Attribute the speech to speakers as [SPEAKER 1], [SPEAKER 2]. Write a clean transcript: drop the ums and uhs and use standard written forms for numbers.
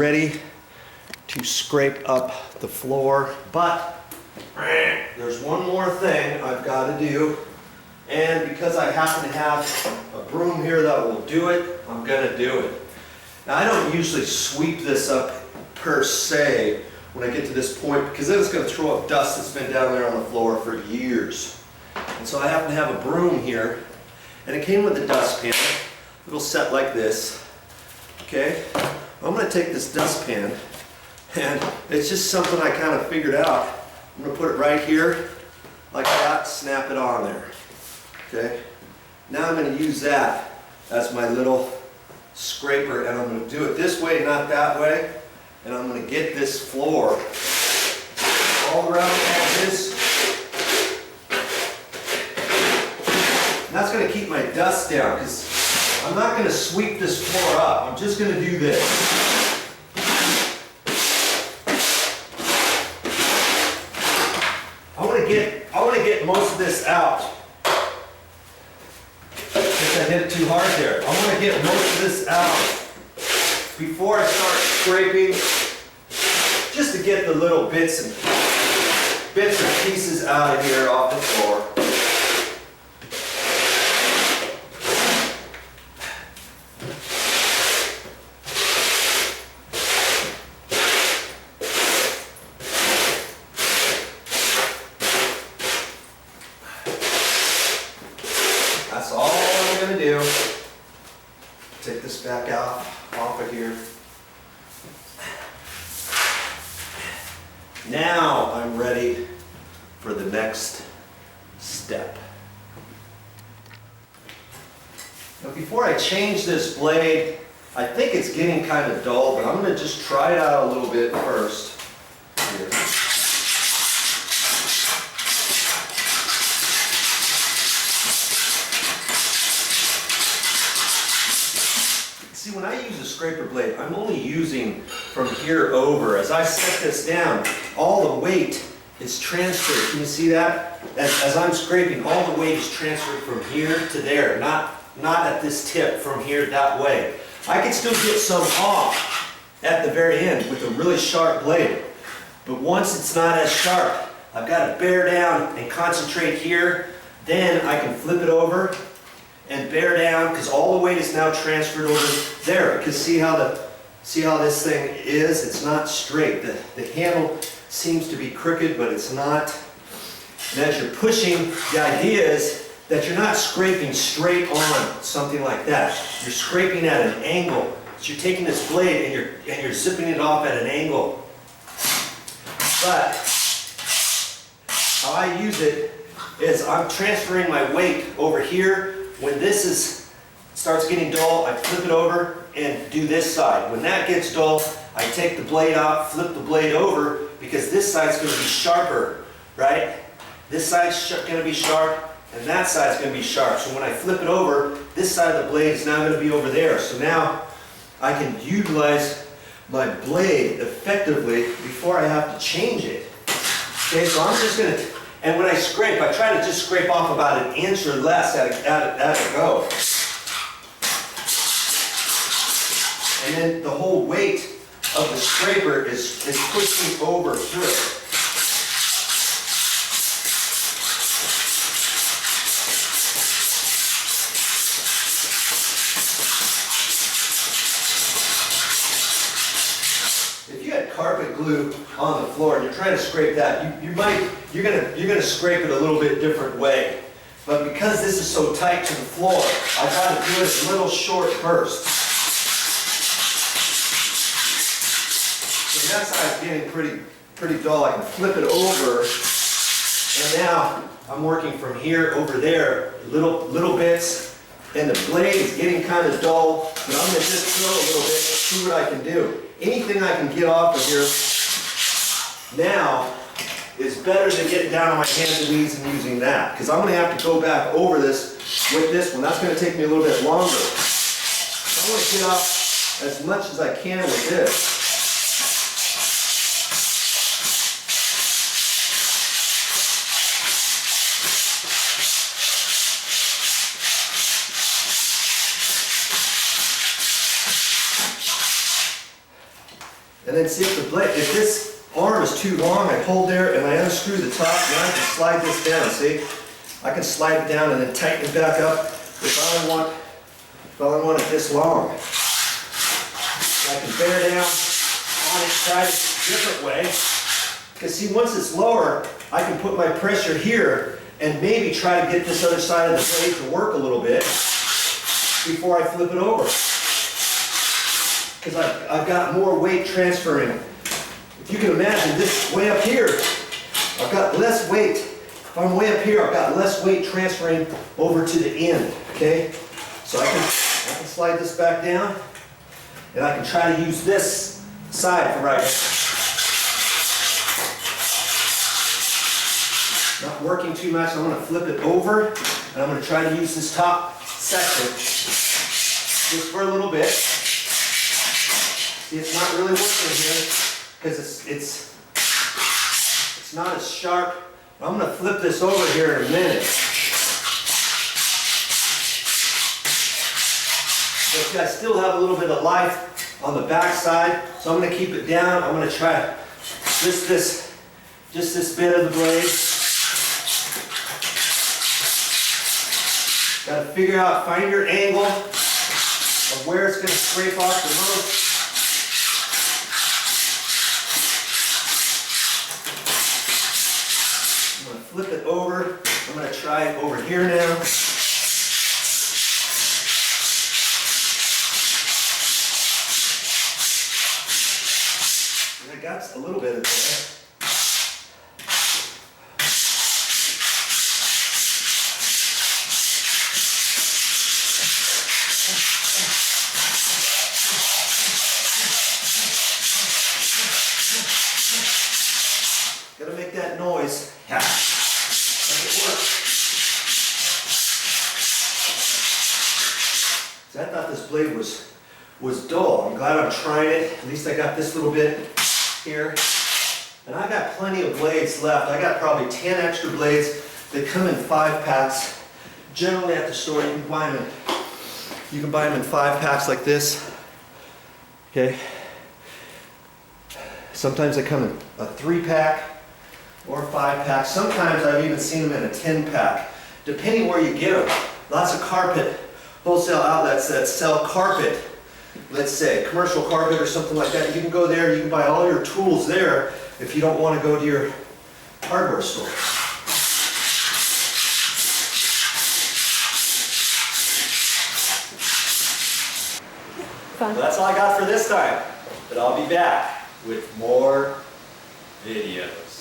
[SPEAKER 1] ready to scrape up the floor, but there's one more thing I've got to do, and because I happen to have a broom here that will do it, I'm going to do it. Now, I don't usually sweep this up per se when I get to this point, because then it's going to throw up dust that's been down there on the floor for years. And so I happen to have a broom here, and it came with a dustpan. It'll set like this. Okay? I'm going to take this dustpan, and it's just something I kind of figured out. I'm going to put it right here, like that, snap it on there. Okay? Now I'm going to use that as my little scraper, and I'm going to do it this way, not that way. And I'm going to get this floor all around the edges. And that's going to keep my dust down, because I'm not going to sweep this floor up. I'm just going to do this. I want to get most of this out. I think I hit it too hard there. I want to get most of this out before I start scraping, just to get the little bits and pieces out of here off the floor. That's all I'm going to do. Take this back off of here. Now I'm ready for the next step. Now, before I change this blade, I think it's getting kind of dull, but I'm going to just try it out a little bit first. Here. See, when I use a scraper blade, I'm only using from here over. As I set this down, all the weight is transferred. Can you see that? As I'm scraping, all the weight is transferred from here to there, not at this tip from here that way. I can still get some off at the very end with a really sharp blade. But once it's not as sharp, I've got to bear down and concentrate here. Then I can flip it over and bear down, because all the weight is now transferred over there. Because see how this thing is? It's not straight. The handle seems to be crooked, but it's not. And as you're pushing, the idea is that you're not scraping straight on something like that. You're scraping at an angle. So you're taking this blade and you're zipping it off at an angle. But how I use it is I'm transferring my weight over here. When this starts getting dull, I flip it over and do this side. When that gets dull, I take the blade out, flip the blade over, because this side's going to be sharper, right? This side's going to be sharp, and that side's going to be sharp. So when I flip it over, this side of the blade is now going to be over there. So now I can utilize my blade effectively before I have to change it. Okay, so I'm just going to, and when I scrape, I try to just scrape off about an inch or less at a go. And then the whole weight of the scraper is pushing over through it. If you had carpet glue on the floor and you're trying to scrape that, you're gonna scrape it a little bit different way. But because this is so tight to the floor, I try to do it in little short bursts. So that side's getting pretty dull. I can flip it over, and now I'm working from here over there, little bits, and the blade is getting kind of dull, but I'm gonna just throw a little bit and see what I can do. Anything I can get off of here now is better than getting down on my hands and knees and using that, because I'm going to have to go back over this with this one. That's going to take me a little bit longer. So I want to get off as much as I can with this. And then see if the blade, if this arm is too long, I hold there and I unscrew the top, and I can slide this down, see? I can slide it down and then tighten it back up if I want it this long. I can bear down on it, try it a different way. Because see, once it's lower, I can put my pressure here and maybe try to get this other side of the blade to work a little bit before I flip it over. Because I've got more weight transferring. If you can imagine this way up here, I've got less weight. If I'm way up here, I've got less weight transferring over to the end, okay? So I can slide this back down, and I can try to use this side for right now. Not working too much, I'm gonna flip it over, and I'm gonna try to use this top section just for a little bit. See, it's not really working here because it's not as sharp. I'm going to flip this over here in a minute. But I still have a little bit of life on the back side, so I'm going to keep it down. I'm going to try just this bit of the blade. Got to figure out, find your angle of where it's going to scrape off the most. Flip it over. I'm going to try it over here now. And I got a little bit of there. Gotta make that noise. Yeah. I thought this blade was dull. I'm glad I'm trying it. At least I got this little bit here. And I got plenty of blades left. I got probably 10 extra blades. They come in 5-packs. Generally at the store you can buy them in 5-packs like this. Okay. Sometimes they come in a 3-pack or 5-pack. Sometimes I've even seen them in a 10-pack. Depending where you get them. Lots of carpet wholesale outlets that sell carpet, let's say commercial carpet or something like that. You can go there, you can buy all your tools there if you don't want to go to your hardware store.
[SPEAKER 2] Fun.
[SPEAKER 1] Well, that's all I got for this time, but I'll be back with more videos.